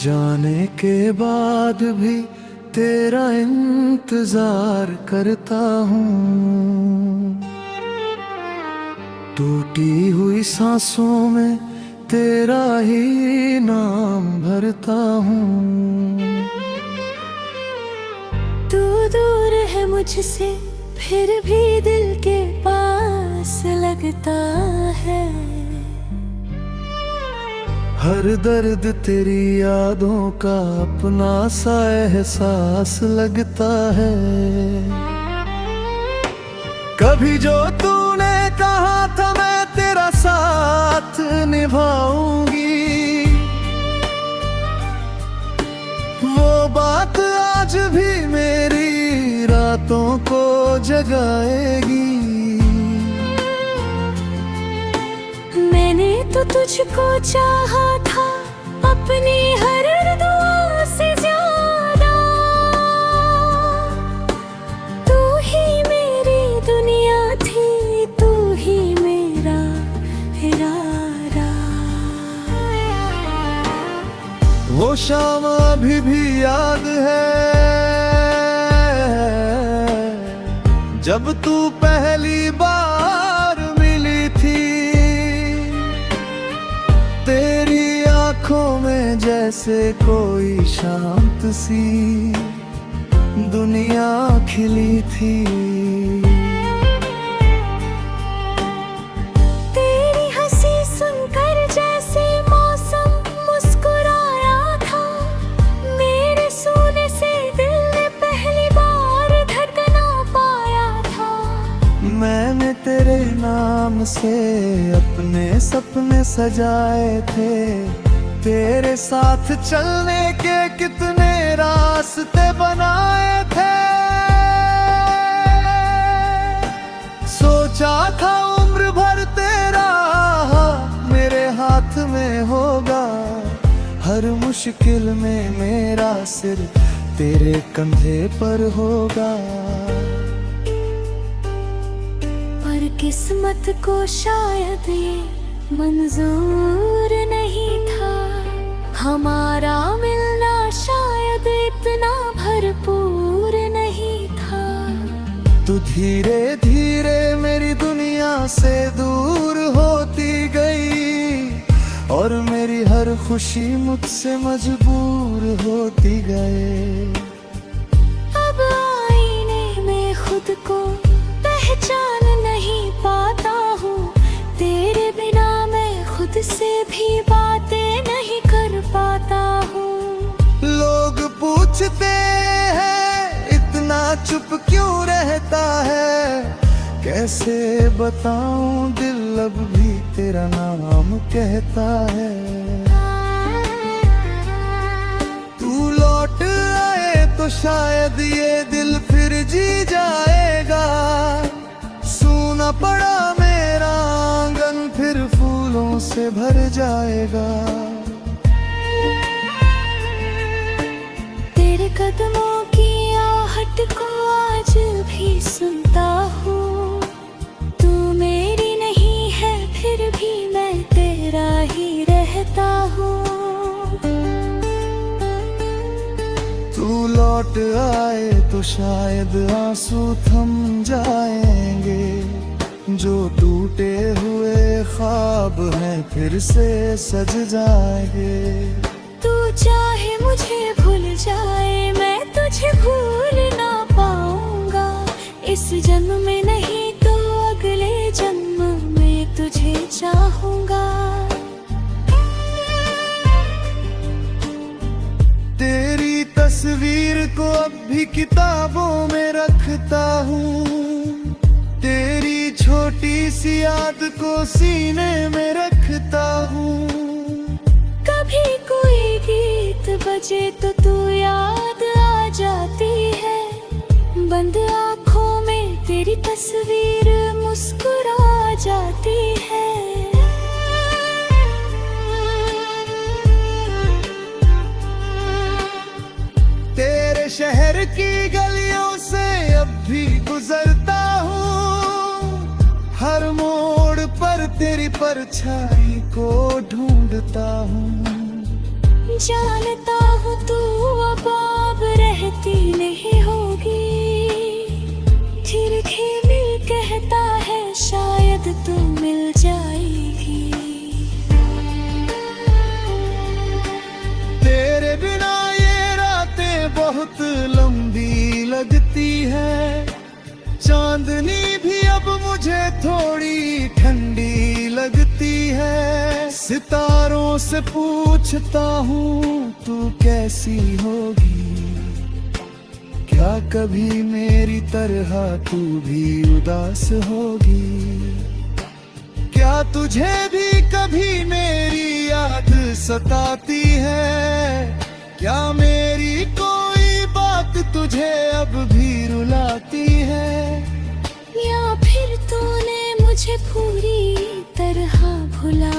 जाने के बाद भी तेरा इंतजार करता हूँ। टूटी हुई सांसों में तेरा ही नाम भरता हूँ। तू दूर है मुझसे फिर भी दिल के पास लगता है। हर दर्द तेरी यादों का अपना सा एहसास लगता है। कभी जो तूने कहा था मैं तेरा साथ निभाऊंगी, वो बात आज भी मेरी रातों को जगाएगी। मैंने तो तुझको चाहा था अपनी हर दुआ से ज्यादा। तू ही मेरी दुनिया थी, तू ही मेरा इरादा। वो शाम अभी भी याद है जब तू पहली बार मिली थी। तेरी आंखों में जैसे कोई शांत सी दुनिया खिली थी। तेरी हंसी सुनकर जैसे मौसम मुस्कुराया था। मेरे सोने से दिल ने पहली बार धड़कना पाया था। मैंने तेरे नाम से अपने सपने सजाए थे। तेरे साथ चलने के कितने रास्ते बनाए थे। सोचा था उम्र भर तेरा मेरे हाथ में होगा। हर मुश्किल में मेरा सिर तेरे कंधे पर होगा। पर किस्मत को शायद ये मंजूर नहीं था। हमारा मिलना शायद इतना भरपूर नहीं था। तू धीरे धीरे मेरी दुनिया से दूर होती गई और मेरी हर खुशी मुझसे मजबूर होती गए। अब आईने में खुद को पहचान नहीं पाता हूँ। तेरे बिना मैं खुद से भी बातें नहीं कर पाता हूँ। लोग पूछते हैं इतना चुप क्यों रहता है। कैसे बताऊं दिल अब भी तेरा नाम कहता है। तू लौट आए तो शायद ये दिल फिर जी जाएगा। सूना पड़ा मेरा आंगन फिर फूलों से भर जाएगा। तेरे कदमों की आहट को आज भी सुनता हूँ। तू मेरी नहीं है फिर भी मैं तेरा ही रहता हूँ। तू लौट आए तो शायद आंसू थम जाएंगे। जो टूटे हुए ख्वाब हैं फिर से सज जाएंगे। तू चाहे मुझे भूल जाए मैं तुझे भूल ना पाऊंगा। इस जन्म में नहीं तो अगले जन्म में तुझे चाहूंगा। तेरी तस्वीर को अब भी किताबों में रखता हूँ। तेरी छोटी सी याद को सीने में रखता हूँ। कभी कोई गीत बजे तो तू याद आ जाती है। बंद आँखों में तेरी तस्वीर मुस्कुरा जाती है। तेरे शहर की गलियों से अब भी गुजरता हूँ। हर मोड़ पर तेरी परछाई को ढूंढता हूँ। जानता हूँ तू अब रहती नहीं होगी, फिर भी कहता है शायद तू मिल जाएगी। तेरे बिना ये रातें बहुत लंबी लगती है, चांदनी भी अब मुझे थोड़ी ठंडी लगती है। सितारों से पूछता हूँ तू कैसी होगी, क्या कभी मेरी तरह तू भी उदास होगी, क्या तुझे भी कभी मेरी याद सताती है, क्या मेरी कोई बात तुझे अब भी रुलाती है, या फिर तूने मुझे पूरी तरह भुला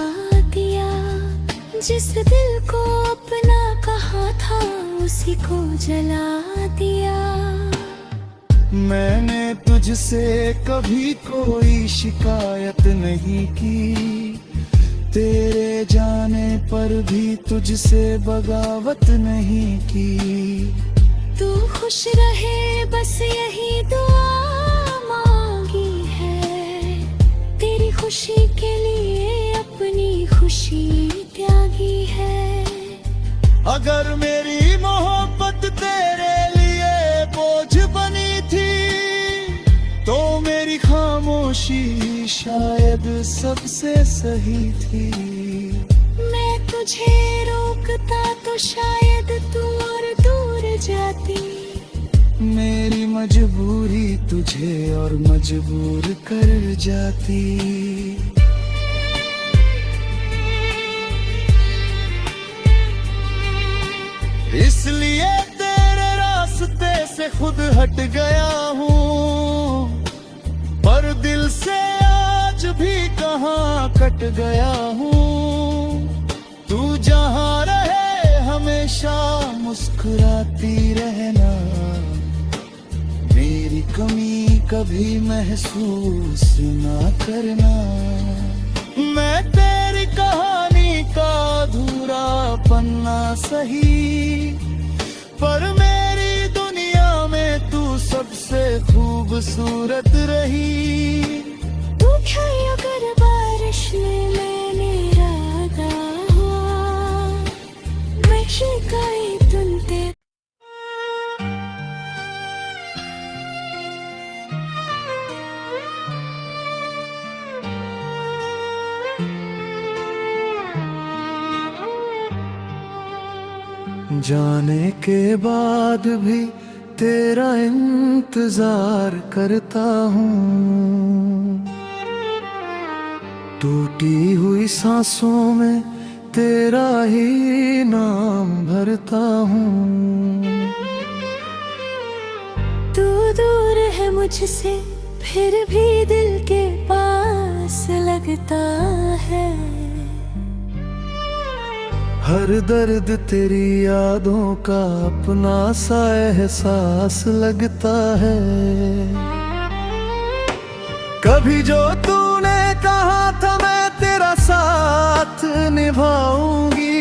दिया, जिस दिल को अपना कहा था उसी को जला दिया। मैंने तुझसे कभी कोई शिकायत नहीं की, तेरे जाने पर भी तुझसे बगावत नहीं की। तू खुश रहे बस यही दुआ मांगी है, तेरी खुशी के लिए अपनी खुशी त्यागी है। अगर मेरी मोहब्बत तेरे लिए बोझ बनी थी, तो मेरी खामोशी शायद सबसे सही थी। मैं तुझे रोकता तो शायद तू और दूर जाती, मेरी मजबूरी तुझे और मजबूर कर जाती। इसलिए तेरे रास्ते से खुद हट गया हूँ, पर दिल से आज भी कहाँ कट गया हूँ। तू जहाँ रहे हमेशा मुस्कुराती रहना, मेरी कमी कभी महसूस ना करना। मैं तेरी कहानी का अधूरा पन्ना सही, पर मेरी दुनिया में तू सबसे खूबसूरत रही। तू क्या अगर बारिश में मैंने रागा हुआ, मैं शिकायत तुनते। जाने के बाद भी तेरा इंतजार करता हूँ, टूटी हुई सांसों में तेरा ही नाम भरता हूँ। तू दूर है मुझसे फिर भी दिल के पास लगता है, हर दर्द तेरी यादों का अपना सा एहसास लगता है। कभी जो तूने कहा था मैं तेरा साथ निभाऊंगी,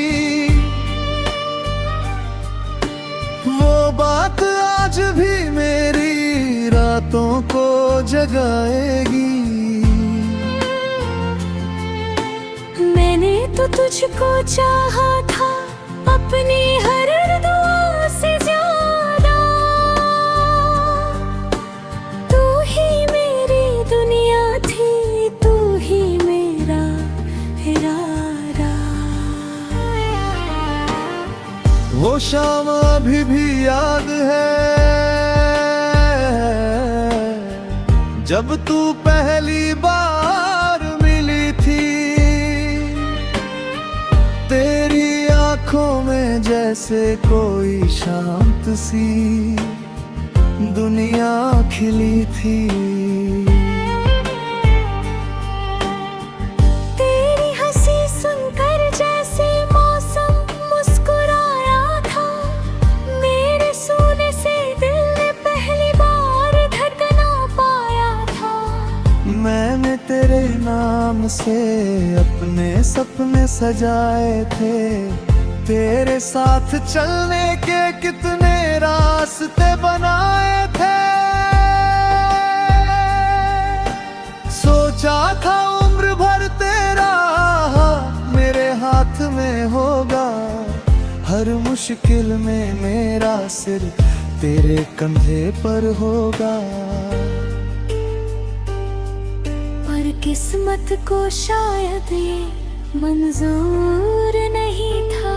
वो बात आज भी मेरी रातों को जगाएगी। मैंने तो तुझको चाहा था अपनी हर दुआ से ज्यादा, तू ही मेरी दुनिया थी, तू ही मेरा इरादा। वो शाम अभी भी याद है, जब तू पहली बार मिली थी। तेरी आंखों में जैसे कोई शांत सी दुनिया खिली थी। तेरी हंसी सुनकर जैसे मौसम मुस्कुराया था, मेरे सोने से दिल ने पहली बार धड़कना पाया था। मैंने तेरे नाम से अपने सपने सजाए थे, तेरे साथ चलने के कितने रास्ते बनाए थे। सोचा था उम्र भर तेरा मेरे हाथ में होगा, हर मुश्किल में मेरा सिर तेरे कंधे पर होगा। पर किस्मत को शायद ये मंजूर नहीं था,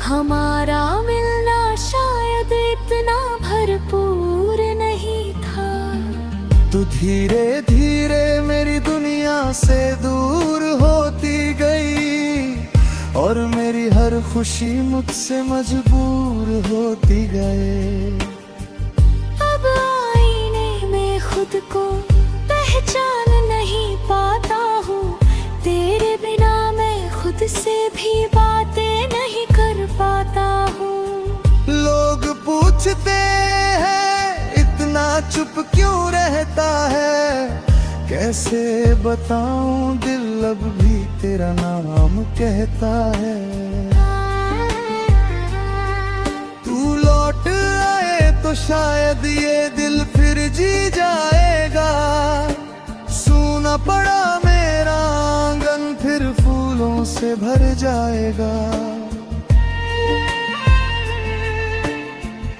हमारा मिलना शायद इतना भरपूर नहीं था। तू धीरे धीरे मेरी दुनिया से दूर होती गई, और मेरी हर खुशी मुझसे मजबूर होती गए। अब आईने में खुद को पहचान नहीं पाता हूँ, तेरे बिना मैं खुद से भी बातें नहीं कर पाता हूँ। लोग पूछते हैं इतना चुप क्यों रहता है, कैसे बताऊं दिल अब भी तेरा नाम कहता है। तू लौट आए तो शायद ये दिल फिर जी जाएगा, सूना पड़ा मेरा आंगन फिर फूलों से भर जाएगा।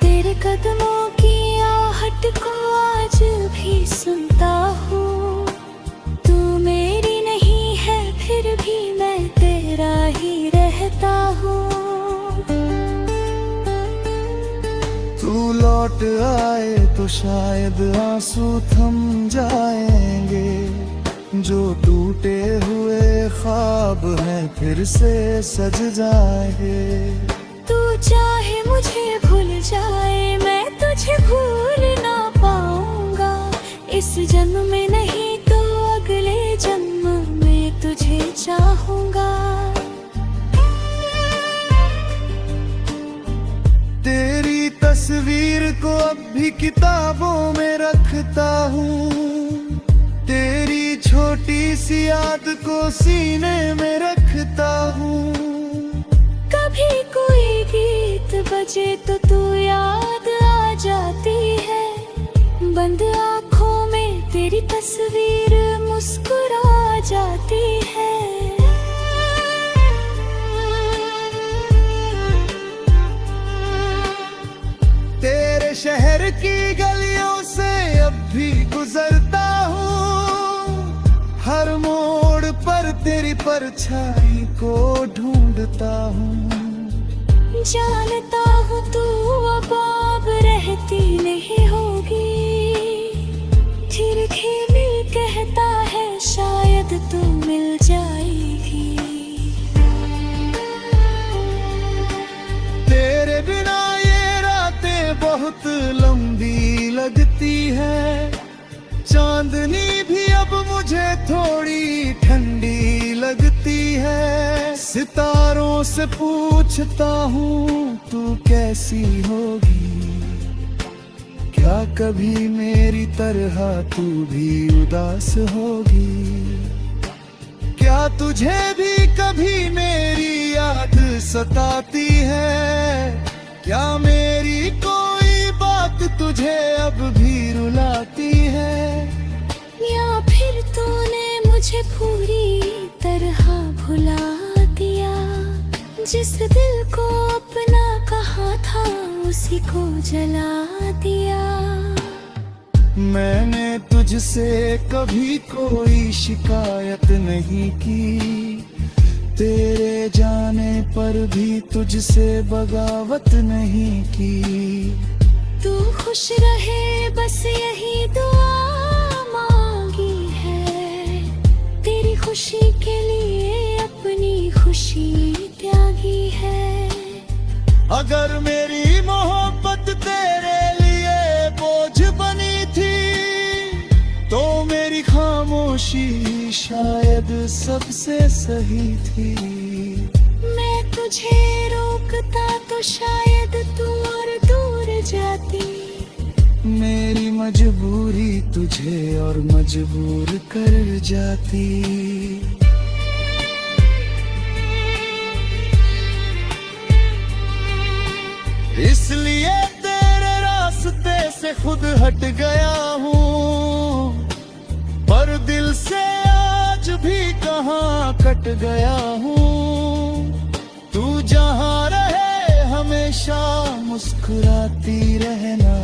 तेरे कदमों की आहट को आज भी सुनता हूँ, तू मेरी नहीं है फिर भी मैं तेरा ही रहता हूँ। तू लौट आए तो शायद आंसू थम जाएंगे, जो टूटे हुए ख्वाब हैं फिर से सज जाएंगे। तू चाहे मुझे भूल जाए मैं तुझे भूल ना पाऊंगा, इस जन्म में नहीं तो अगले जन्म में तुझे चाहूंगा। तेरी तस्वीर को अब भी किताबों में रखता हूँ, तेरी छोटी सी याद को सीने में रखता हूँ। कभी कोई गीत बजे तो तू याद आ जाती है, बंद आँखों में तेरी तस्वीर मुस्कुरा जाती है। तेरे शहर की गलियों से अब भी गुजरता हूँ, हर मोड़ पर तेरी परछाई को ढूंढता हूँ। जानता हूँ तू अब रहती नहीं होगी, फिर खेल कहता है शायद तू मिल जाएगी। तेरे बिना ये रातें बहुत लंबी लगती है, चांदनी भी अब मुझे थोड़ी ठंडी लगती है। सितारों से पूछता हूँ तू कैसी होगी, क्या कभी मेरी तरह तू भी उदास होगी, क्या तुझे भी कभी मेरी याद सताती है, क्या मेरी कोई बात तुझे अब भी रुलाती है, या फिर तूने मुझे पूरी तरह भुला दिया, जिस दिल को अपना कहा था उसी को जला दिया। मैंने तुझसे कभी कोई शिकायत नहीं की, तेरे जाने पर भी तुझसे बगावत नहीं की। तू खुश रहे बस यही दुआ मांगी है, तेरी खुशी के लिए अपनी खुशी त्यागी है। अगर मेरी मोहब्बत तेरे लिए बोझ बनी थी, तो मेरी खामोशी शायद सबसे सही थी। मैं तुझे रोकता तो शायद तू और दूर जाती, मेरी मजबूरी तुझे और मजबूर कर जाती। इसलिए तेरे रास्ते से खुद हट गया हूँ, पर दिल से आज भी कहाँ कट गया हूँ। तू जहाँ रहे हमेशा मुस्कुराती रहना,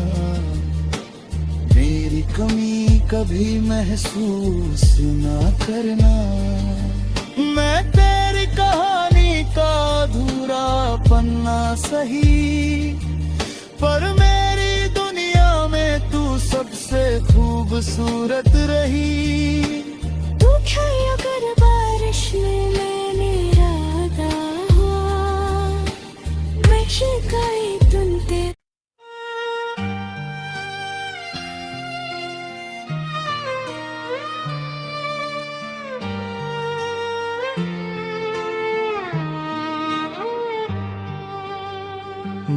मेरी कमी कभी महसूस ना करना। मैं तेरी कहानी का अधूरा पन्ना सही, पर मेरी दुनिया में तू सबसे खूबसूरत रही। तू क्या अगर बारिश में मेरा दा हुआ, मैं शिकायत तुनते।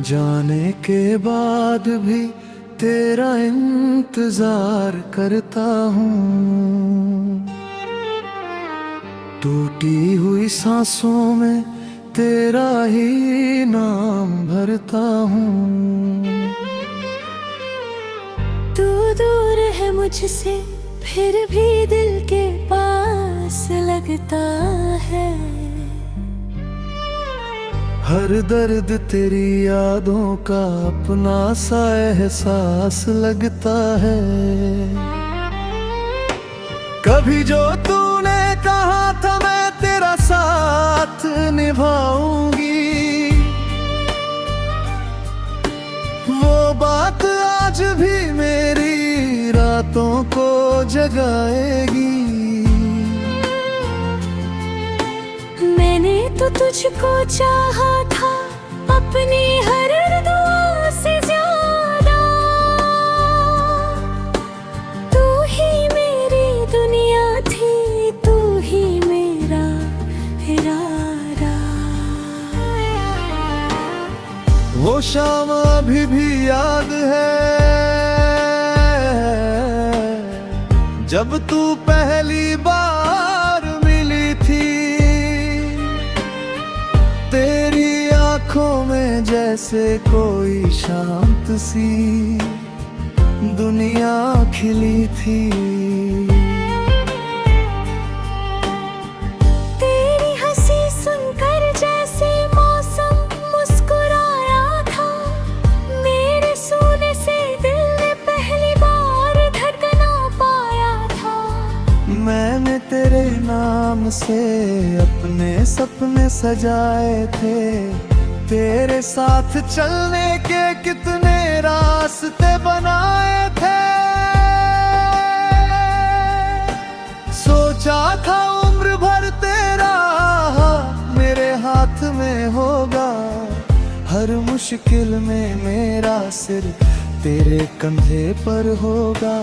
जाने के बाद भी तेरा इंतजार करता हूँ, टूटी हुई सांसों में तेरा ही नाम भरता हूँ। तू दूर है मुझसे फिर भी दिल के पास लगता है। हर दर्द तेरी यादों का अपना सा एहसास लगता है। कभी जो तूने कहा था मैं तेरा साथ निभाऊंगी, वो बात आज भी मेरी रातों को जगाएगी। मैंने तो तुझको चाहा था अपनी हर दुआ से ज्यादा, तू ही मेरी दुनिया थी, तू ही मेरा इरादा। वो शाम अभी भी याद है जब तू पहली बार मिली थी। तेरी आंखों में जैसे कोई शांत सी दुनिया खिली थी। तेरी हंसी सुनकर जैसे मौसम मुस्कुराया था, मेरे सोने से दिल ने पहली बार धड़कना पाया था। मैंने तेरे नाम से अपने सपने सजाए थे, तेरे साथ चलने के कितने रास्ते बनाए थे। सोचा था उम्र भर तेरा मेरे हाथ में होगा, हर मुश्किल में मेरा सिर तेरे कंधे पर होगा।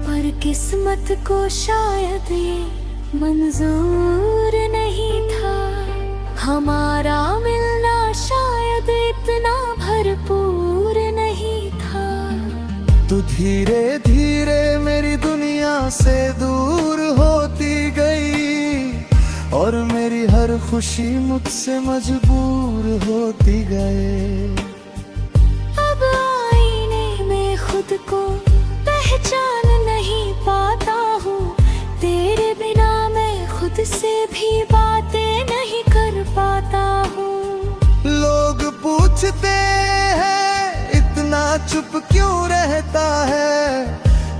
पर किस्मत को शायद ये मंजूर नहीं था, हमारा मिलना शायद इतना भरपूर नहीं था। तू धीरे धीरे मेरी दुनिया से दूर होती गई, और मेरी हर खुशी मुझसे मजबूर होती गए। अब आईने में खुद को पहचान नहीं पाता हूँ, तेरे बिना मैं खुद से भी बातें नहीं कर पाता हूँ। लोग पूछते हैं इतना चुप क्यों रहता है,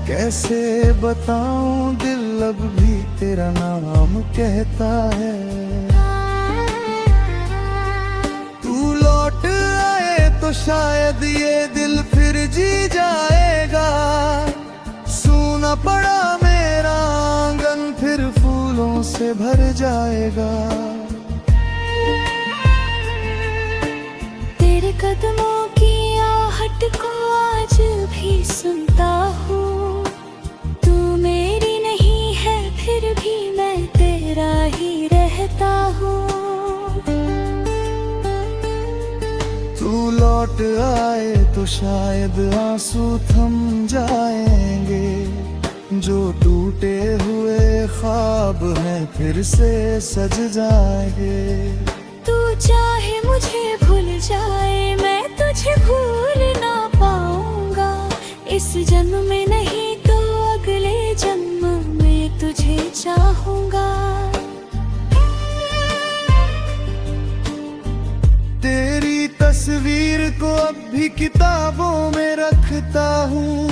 कैसे बताऊं दिल अब भी तेरा नाम कहता है। तू लौट आए तो शायद ये दिल फिर जी जाएगा, सूना पड़ा मेरा आंगन फिर फूलों से भर जाएगा। तेरे कदमों की आहट को आज भी सुनता हूँ, तू मेरी नहीं है फिर भी मैं तेरा ही रहता हूँ। तू लौट आए तो शायद आंसू थम जाएंगे, जो टूटे हुए ख्वाब हैं फिर से सज जाएंगे। तू चाहे तस्वीर को अब भी किताबों में रखता हूँ,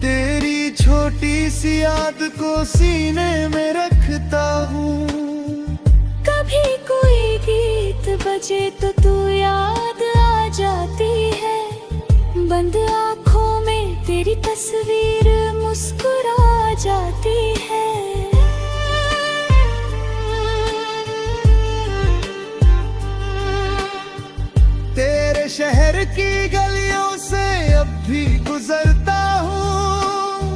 तेरी छोटी सी याद को सीने में रखता हूँ। कभी कोई गीत बजे तो तू याद आ जाती है, बंद आँखों में तेरी तस्वीर मुस्कुरा जाती है। तेरे शहर की गलियों से अब भी गुजरता हूँ,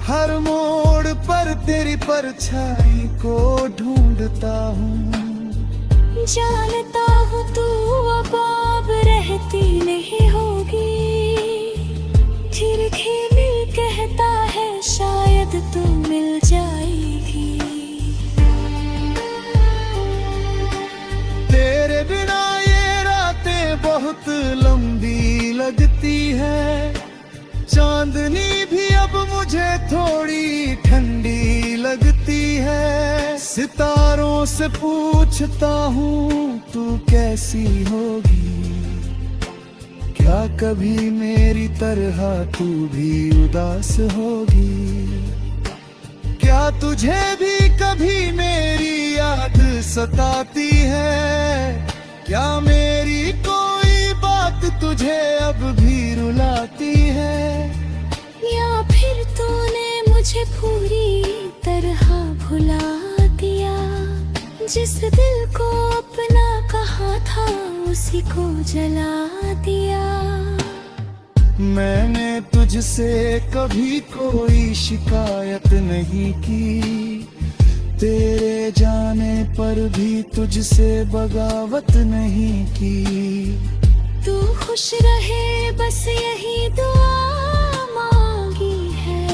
हर मोड़ पर तेरी परछाई को ढूंढता हूँ। जानता हूँ तू अब रहती नहीं होगी, खिलखिली कहता है शायद तू मिल जाएगी। तेरे बिना ये रातें बहुत लंबी लगती है, चांदनी भी अब मुझे थोड़ी ठंडी लगती है। सितारों से पूछता हूँ तू कैसी होगी, क्या कभी मेरी तरह तू भी उदास होगी, क्या तुझे भी कभी मेरी याद सताती है, क्या मेरी कोई बात तुझे अब भी रुलाती है, या फिर तूने मुझे पूरी तरह भुला दिया, जिस दिल को अपना कहा था उसी को जला दिया। मैंने तुझसे कभी कोई शिकायत नहीं की, तेरे जाने पर भी तुझसे बगावत नहीं की। तू खुश रहे बस यही दुआ मांगी है,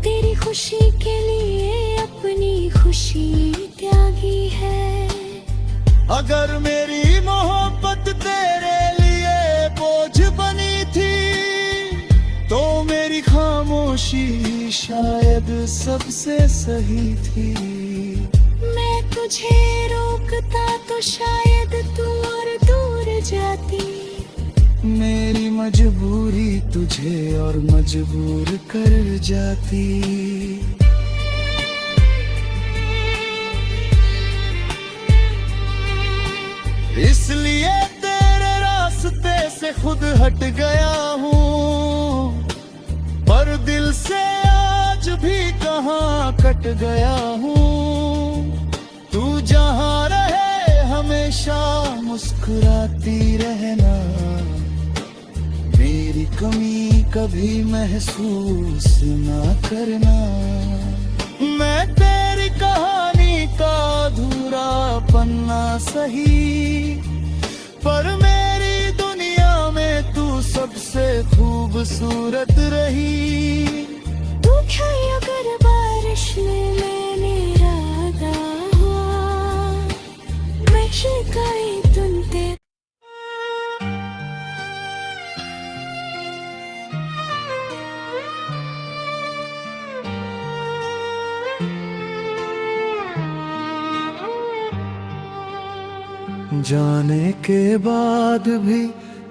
तेरी खुशी के लिए अपनी खुशी त्यागी है। अगर मेरी मोहब्बत तेरे लिए बोझ बनी थी, तो मेरी खामोशी शायद सबसे सही थी। मैं तुझे रोकता तो शायद तू और दूर जाती, मेरी मजबूरी तुझे और मजबूर कर जाती। इसलिए तेरे रास्ते से खुद हट गया हूँ, पर दिल से आज भी कहाँ कट गया हूँ। तू जहाँ रहे हमेशा मुस्कुराती रहना, मेरी कमी कभी महसूस ना करना। मैं तेरी कहानी का अधूरा पन्ना सही, पर मेरी दुनिया में तू सबसे खूबसूरत रही। तू क्या अगर बारिश में मैंने रागा हुआ, मैं शिकायत तुनते। जाने के बाद भी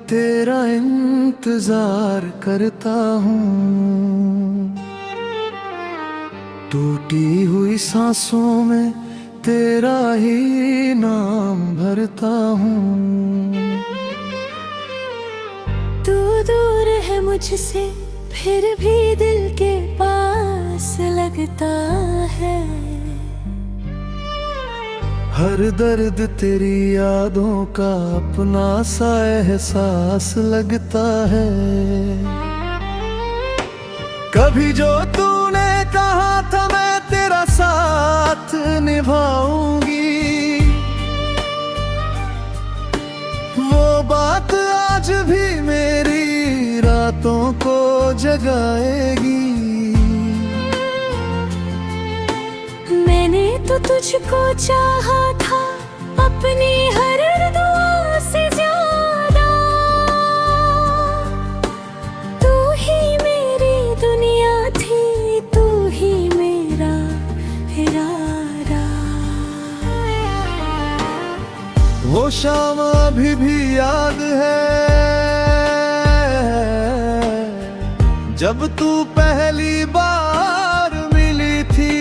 तेरा इंतजार करता हूँ, टूटी हुई सांसों में तेरा ही नाम भरता हूँ। तू दूर है मुझसे फिर भी दिल के पास लगता है, हर दर्द तेरी यादों का अपना सा एहसास लगता है। कभी जो तूने कहा था मैं तेरा साथ निभाऊंगी, वो बात आज भी मेरी रातों को जगाएगी। मैंने तो तुझको चाहा था अपनी हर दुआ से ज्यादा, तू ही मेरी दुनिया थी, तू ही मेरा इरादा। वो शाम शाम अभी भी याद है, जब तू पहली बार मिली थी।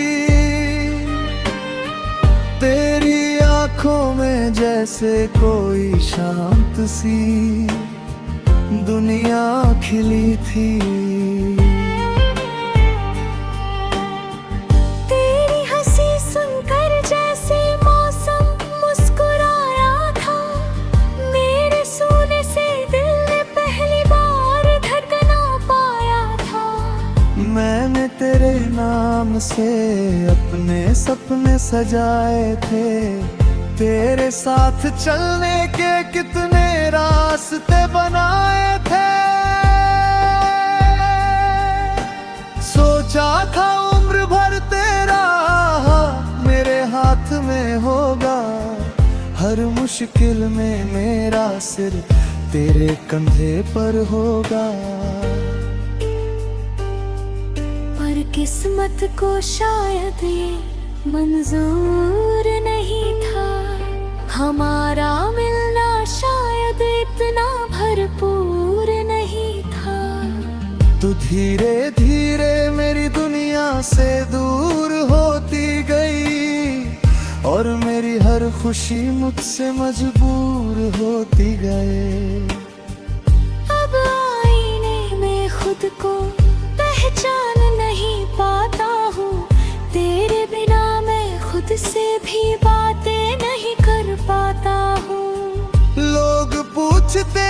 तेरी आंखों में जैसे कोई शांत सी दुनिया खिली थी। तेरी हंसी सुनकर जैसे मौसम मुस्कुराया था, मेरे सोने से दिल ने पहली बार धड़कना पाया था। मैंने तेरे नाम से अपने सपने सजाए थे, तेरे साथ चलने के कितने रास्ते बनाए थे। सोचा था उम्र भर तेरा मेरे हाथ में होगा, हर मुश्किल में मेरा सिर तेरे कंधे पर होगा। पर किस्मत को शायद ये मंजूर नहीं था, हमारा मिलना शायद इतना भरपूर नहीं था। तू धीरे धीरे मेरी दुनिया से दूर होती गई, और मेरी हर खुशी मुझसे मजबूर होती गए। अब आईने में खुद को पहचान नहीं पाता हूँ, तेरे बिना मैं खुद से भी बातें नहीं कर पाता हूँ। लोग पूछते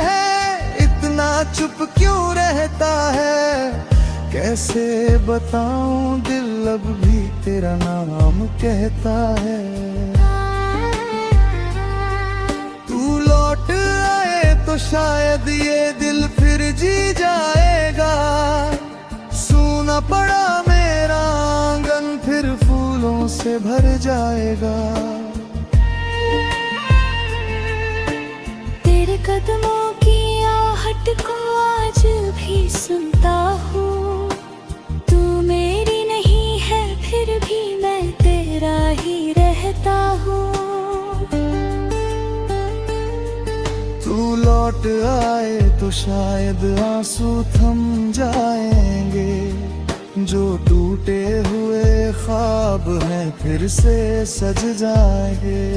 हैं इतना चुप क्यों रहता है, कैसे बताऊं दिल अब भी तेरा नाम कहता है। तू लौट आए तो शायद ये दिल फिर जी जाएगा, सूना पड़ा मेरा आंगन फिर फूलों से भर जाएगा। तेरे कदमों की आहट को आज भी सुनता हूँ, तू मेरी नहीं है फिर भी मैं तेरा ही रहता हूँ। तू लौट आए तो शायद आंसू थम जाएंगे, जो टूटे हुए ख्वाब हैं फिर से सज जाएंगे।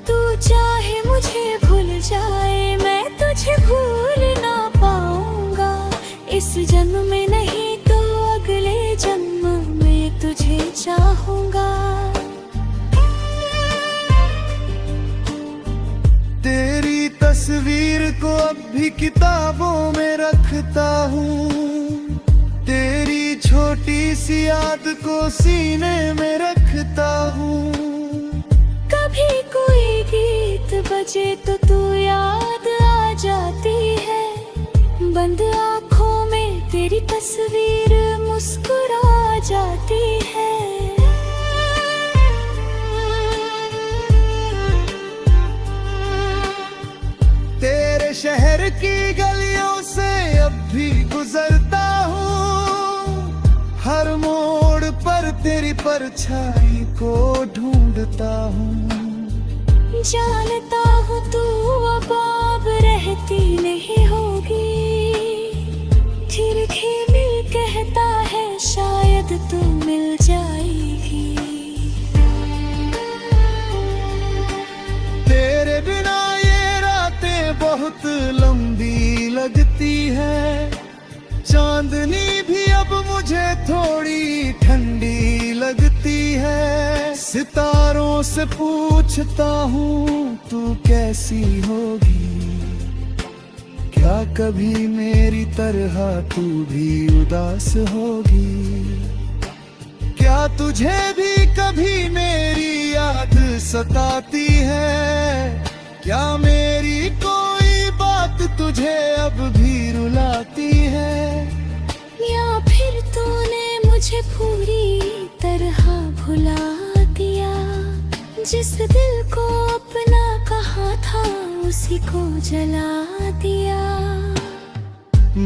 तू चाहे मुझे भूल जाए मैं तुझे भूल ना पाऊंगा, इस जन्म में नहीं तो अगले जन्म में तुझे चाहूंगा। तेरी तस्वीर को अब भी किताबों में रखता हूँ, तेरी छोटी सी याद को सीने में रखता हूँ। कभी कोई गीत बजे तो तू याद आ जाती है, बंद आँखों में तेरी तस्वीर मुस्कुरा जाती है। तेरे शहर की गलियों से अब भी गुजरता हूँ, हर मोड़ पर तेरी परछाई को ढूंढता हूँ। जानता हूँ तू अब रहती नहीं होगी, फिर मिल कहता है शायद तू मिल जाएगी। तेरे बिना ये रातें बहुत लंबी लगती है, चांदनी भी अब मुझे थोड़ी ठंडी लगती है। सितारों से पूछता हूँ तू कैसी होगी, क्या कभी मेरी तरह तू भी उदास होगी, क्या तुझे भी कभी मेरी याद सताती है, क्या मेरी कोई बात तुझे अब भी रुलाती है, या फिर तूने मुझे पूरी तरह भुला दिया, जिस दिल को अपना कहा था उसी को जला दिया।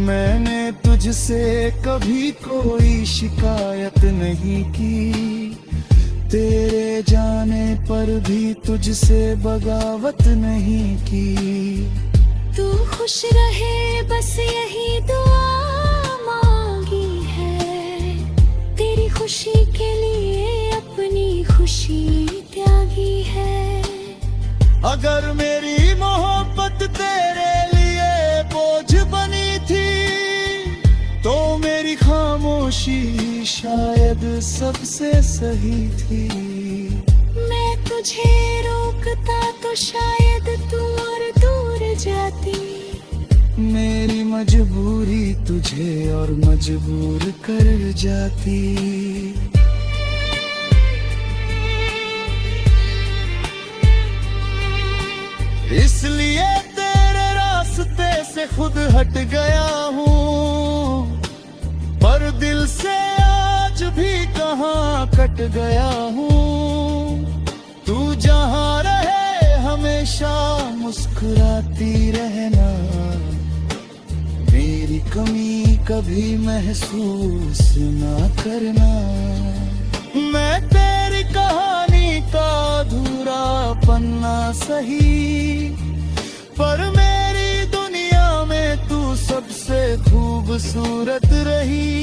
मैंने तुझसे कभी कोई शिकायत नहीं की, तेरे जाने पर भी तुझसे बगावत नहीं की। तू खुश रहे बस यही दुआ मांगी है, तेरी खुशी के लिए अपनी खुशी त्यागी है। अगर मेरी मोहब्बत तेरे लिए बोझ बनी थी, तो मेरी खामोशी शायद सबसे सही थी। मैं तुझे रोकता तो शायद तू और दूर जाती। मेरी मजबूरी तुझे और मजबूर कर जाती। इसलिए तेरे रास्ते से खुद हट गया हूँ, पर दिल से आज भी कहाँ कट गया हूँ। तू जहाँ रहे हमेशा मुस्कुराती रहना, मेरी कमी कभी महसूस ना करना। मैं तेरी कहानी का अधूरा पन्ना सही, पर मेरी दुनिया में तू सबसे खूबसूरत रही।